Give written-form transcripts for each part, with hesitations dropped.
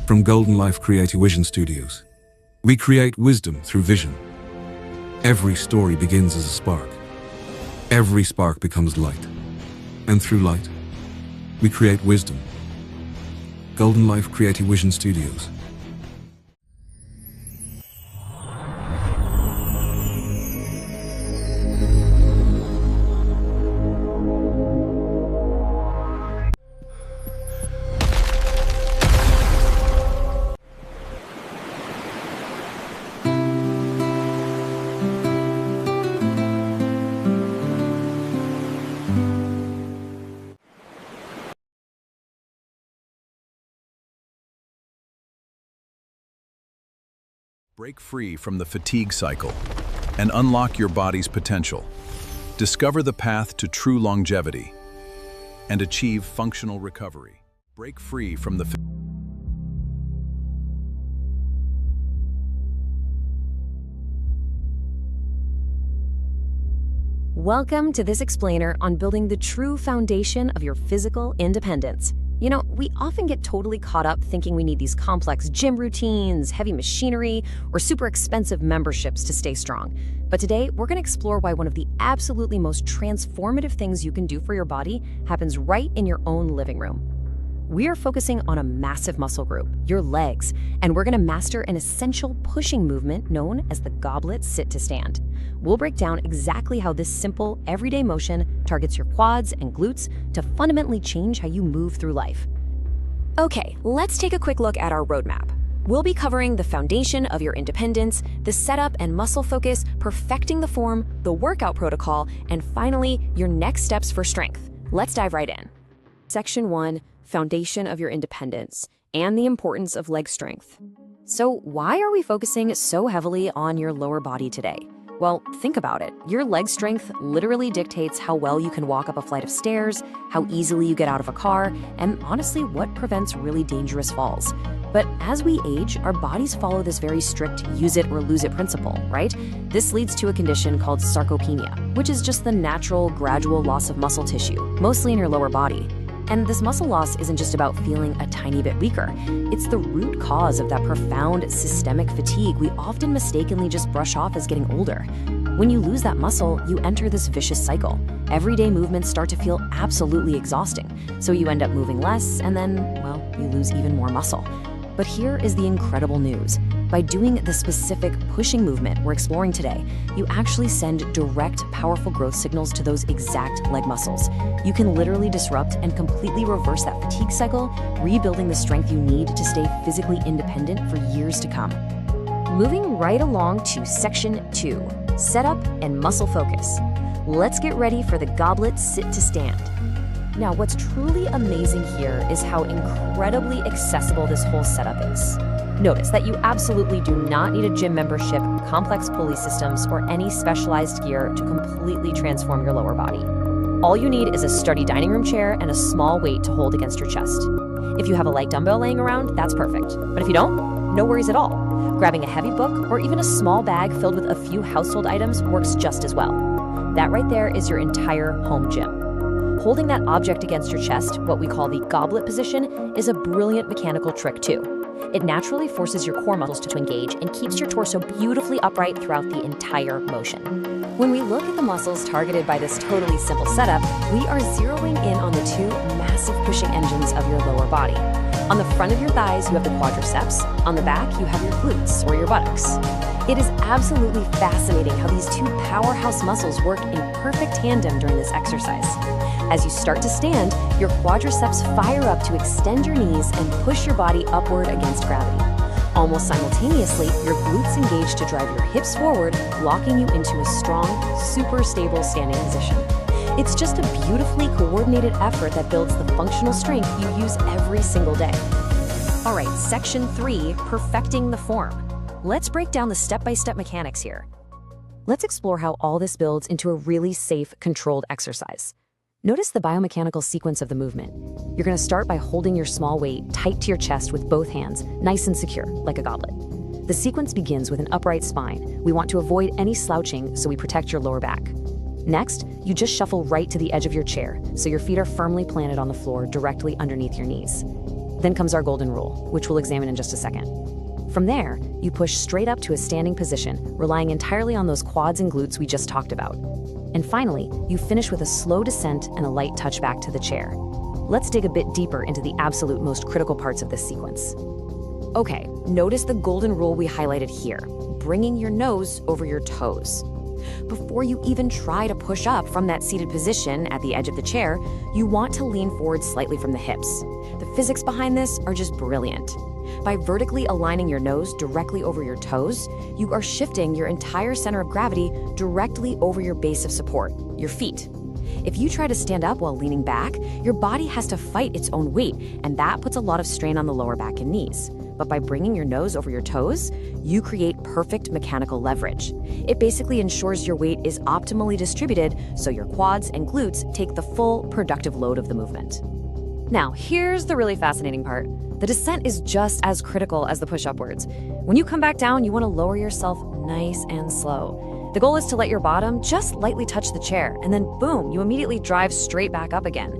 From Goldenlife Creative Vision Studios, we create wisdom through vision. Every story begins as a spark. Every spark becomes light. And through light, we create wisdom. Goldenlife Creative Vision Studios. Break free from the fatigue cycle and unlock your body's potential. Discover the path to true longevity and achieve functional recovery. Break free from the Welcome to this explainer on building the true foundation of your physical independence. You know, we often get totally caught up thinking we need these complex gym routines, heavy machinery, or super expensive memberships to stay strong. But today, we're going to explore why one of the absolutely most transformative things you can do for your body happens right in your own living room. We are focusing on a massive muscle group, your legs, and we're going to master an essential pushing movement known as the Goblet Sit-to-Stand. We'll break down exactly how this simple, everyday motion targets your quads and glutes to fundamentally change how you move through life. Okay, let's take a quick look at our roadmap. We'll be covering the foundation of your independence, the setup and muscle focus, perfecting the form, the workout protocol, and finally, your next steps for strength. Let's dive right in. Section 1, Foundation of your independence, and the importance of leg strength. So why are we focusing so heavily on your lower body today? Well, think about it. Your leg strength literally dictates how well you can walk up a flight of stairs, how easily you get out of a car, and honestly, what prevents really dangerous falls. But as we age, our bodies follow this very strict use it or lose it principle, right? This leads to a condition called sarcopenia, which is just the natural, gradual loss of muscle tissue, mostly in your lower body. And this muscle loss isn't just about feeling a tiny bit weaker. It's the root cause of that profound systemic fatigue we often mistakenly just brush off as getting older. When you lose that muscle, you enter this vicious cycle. Everyday movements start to feel absolutely exhausting. So you end up moving less, and then, well, you lose even more muscle. But here is the incredible news. By doing the specific pushing movement we're exploring today, you actually send direct, powerful growth signals to those exact leg muscles. You can literally disrupt and completely reverse that fatigue cycle, rebuilding the strength you need to stay physically independent for years to come. Moving right along to Section 2, Setup and Muscle Focus. Let's get ready for the Goblet Sit-to-Stand. Now, what's truly amazing here is how incredibly accessible this whole setup is. Notice that you absolutely do not need a gym membership, complex pulley systems, or any specialized gear to completely transform your lower body. All you need is a sturdy dining room chair and a small weight to hold against your chest. If you have a light dumbbell laying around, that's perfect. But if you don't, no worries at all. Grabbing a heavy book or even a small bag filled with a few household items works just as well. That right there is your entire home gym. Holding that object against your chest, what we call the goblet position, is a brilliant mechanical trick too. It naturally forces your core muscles to engage and keeps your torso beautifully upright throughout the entire motion. When we look at the muscles targeted by this totally simple setup, we are zeroing in on the two massive pushing engines of your lower body. On the front of your thighs, you have the quadriceps. On the back, you have your glutes or your buttocks. It is absolutely fascinating how these two powerhouse muscles work in perfect tandem during this exercise. As you start to stand, your quadriceps fire up to extend your knees and push your body upward against gravity. Almost simultaneously, your glutes engage to drive your hips forward, locking you into a strong, super stable standing position. It's just a beautifully coordinated effort that builds the functional strength you use every single day. All right, Section 3, Perfecting the Form. Let's break down the step-by-step mechanics here. Let's explore how all this builds into a really safe, controlled exercise. Notice the biomechanical sequence of the movement. You're going to start by holding your small weight tight to your chest with both hands, nice and secure, like a goblet. The sequence begins with an upright spine. We want to avoid any slouching, so we protect your lower back. Next, you just shuffle right to the edge of your chair, so your feet are firmly planted on the floor directly underneath your knees. Then comes our golden rule, which we'll examine in just a second. From there, you push straight up to a standing position, relying entirely on those quads and glutes we just talked about. And finally, you finish with a slow descent and a light touch back to the chair. Let's dig a bit deeper into the absolute most critical parts of this sequence. Okay, notice the golden rule we highlighted here, bringing your nose over your toes. Before you even try to push up from that seated position at the edge of the chair, you want to lean forward slightly from the hips. The physics behind this are just brilliant. By vertically aligning your nose directly over your toes, you are shifting your entire center of gravity directly over your base of support, your feet. If you try to stand up while leaning back, your body has to fight its own weight, and that puts a lot of strain on the lower back and knees. But by bringing your nose over your toes, you create perfect mechanical leverage. It basically ensures your weight is optimally distributed so your quads and glutes take the full productive load of the movement. Now, here's the really fascinating part. The descent is just as critical as the push upwards. When you come back down, you want to lower yourself nice and slow. The goal is to let your bottom just lightly touch the chair, and then boom, you immediately drive straight back up again.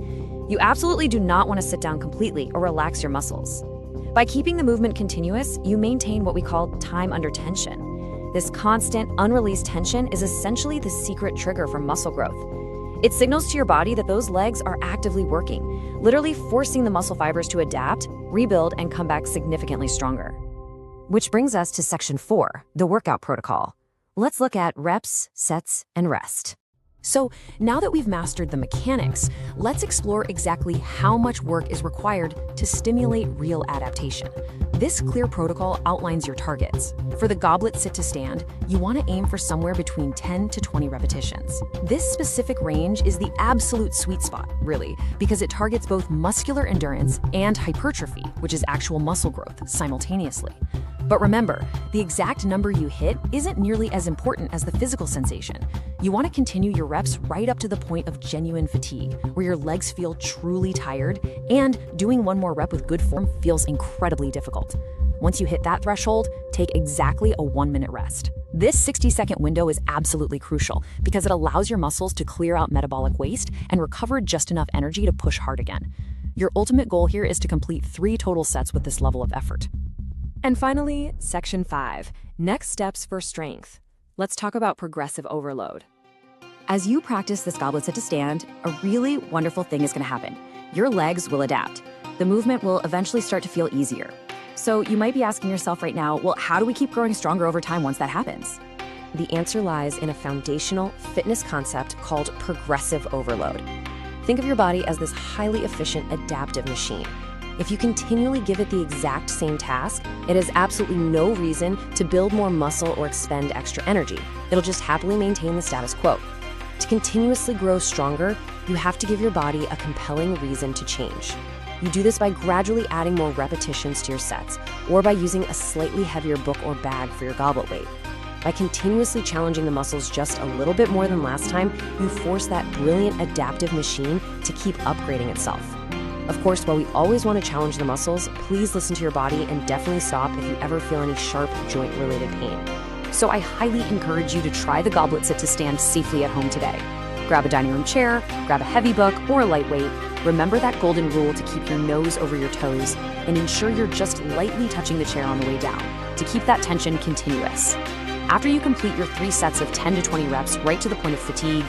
You absolutely do not want to sit down completely or relax your muscles. By keeping the movement continuous, you maintain what we call time under tension. This constant, unreleased tension is essentially the secret trigger for muscle growth. It signals to your body that those legs are actively working, literally forcing the muscle fibers to adapt, rebuild, and come back significantly stronger. Which brings us to section 4, the workout protocol. Let's look at reps, sets, and rest. So now that we've mastered the mechanics, let's explore exactly how much work is required to stimulate real adaptation. This clear protocol outlines your targets. For the Goblet Sit-to-Stand, you want to aim for somewhere between 10 to 20 repetitions. This specific range is the absolute sweet spot, really, because it targets both muscular endurance and hypertrophy, which is actual muscle growth, simultaneously. But remember, the exact number you hit isn't nearly as important as the physical sensation. You want to continue your reps right up to the point of genuine fatigue, where your legs feel truly tired, and doing one more rep with good form feels incredibly difficult. Once you hit that threshold, take exactly a 1-minute rest. This 60-second window is absolutely crucial because it allows your muscles to clear out metabolic waste and recover just enough energy to push hard again. Your ultimate goal here is to complete 3 total sets with this level of effort. And finally, section 5, next steps for strength. Let's talk about progressive overload. As you practice this Goblet Sit-to-Stand, a really wonderful thing is going to happen. Your legs will adapt. The movement will eventually start to feel easier. So you might be asking yourself right now, well, how do we keep growing stronger over time once that happens? The answer lies in a foundational fitness concept called progressive overload. Think of your body as this highly efficient, adaptive machine. If you continually give it the exact same task, it has absolutely no reason to build more muscle or expend extra energy. It'll just happily maintain the status quo. To continuously grow stronger, you have to give your body a compelling reason to change. You do this by gradually adding more repetitions to your sets, or by using a slightly heavier book or bag for your goblet weight. By continuously challenging the muscles just a little bit more than last time, you force that brilliant adaptive machine to keep upgrading itself. Of course, while we always want to challenge the muscles, please listen to your body and definitely stop if you ever feel any sharp joint-related pain. So I highly encourage you to try the Goblet Sit-to-Stand safely at home today. Grab a dining room chair, grab a heavy book or a lightweight. Remember that golden rule to keep your nose over your toes and ensure you're just lightly touching the chair on the way down to keep that tension continuous. After you complete your 3 sets of 10 to 20 reps right to the point of fatigue,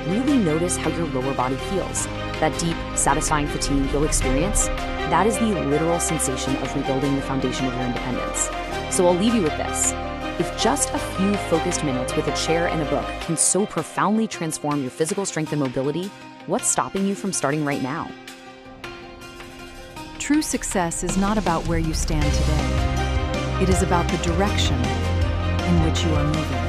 really notice how your lower body feels. That deep, satisfying fatigue you'll experience, that is the literal sensation of rebuilding the foundation of your independence. So I'll leave you with this. If just a few focused minutes with a chair and a book can so profoundly transform your physical strength and mobility, what's stopping you from starting right now? True success is not about where you stand today. It is about the direction in which you are moving.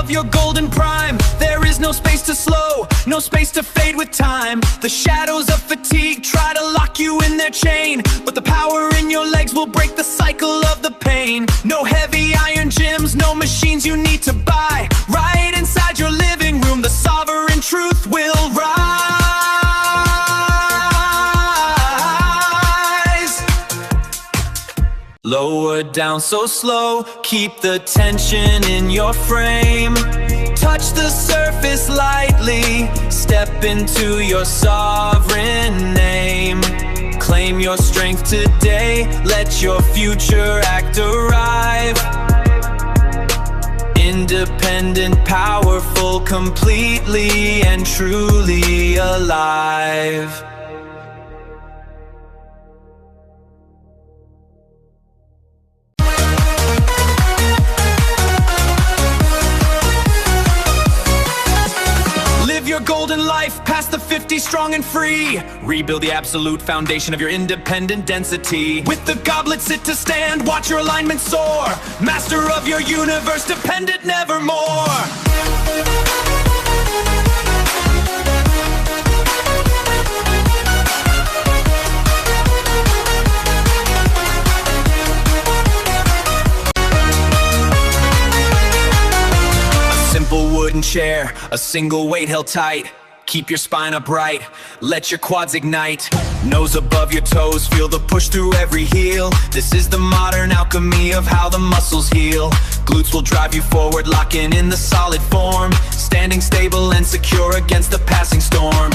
Your golden prime, there is no space to slow. no space to fade with time. The shadows of fatigue try to lock you in their chain, but the power in your legs will break the cycle of the pain. No heavy iron gyms, no machines you need to buy. Right inside your living room, the sovereign truth will rise. Lower down so slow, keep the tension in your frame. Touch the surface lightly, step into your sovereign name. Claim your strength today, let your future act arrive. Independent, powerful, completely and truly alive. Live your golden life past the 50, strong and free. Rebuild the absolute foundation of your independent density. With the Goblet Sit-to-Stand, watch your alignment soar. Master of your universe, dependent nevermore. Simple wooden chair, a single weight held tight. Keep your spine upright, let your quads ignite. Nose above your toes, feel the push through every heel. This is the modern alchemy of how the muscles heal. Glutes will drive you forward, locking in the solid form. Standing stable and secure against the passing storm.